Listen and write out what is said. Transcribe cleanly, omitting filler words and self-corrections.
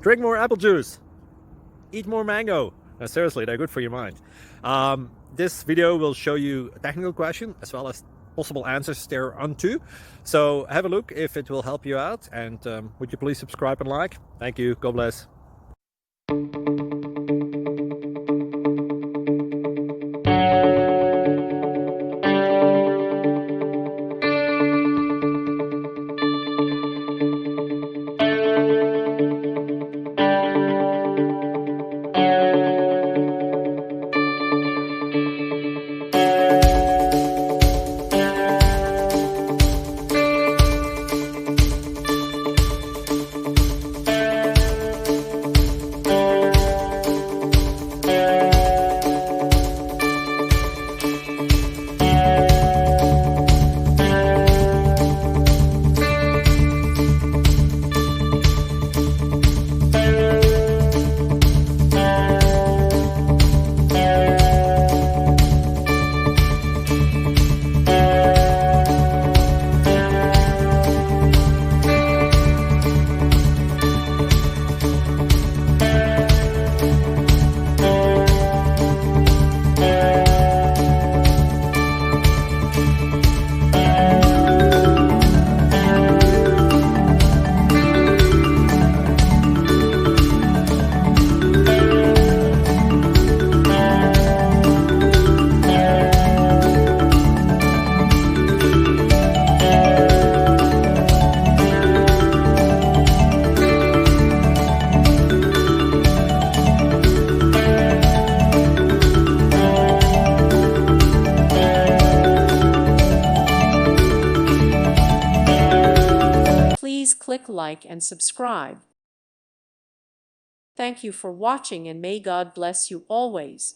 Drink more apple juice. Eat more mango. No, seriously, they're good for your mind. This video will show you a technical question as well as possible answers thereunto. So have a look if it will help you out, and would you please subscribe and like? Thank you. God bless. Please click like and subscribe. Thank you for watching, and may God bless you always.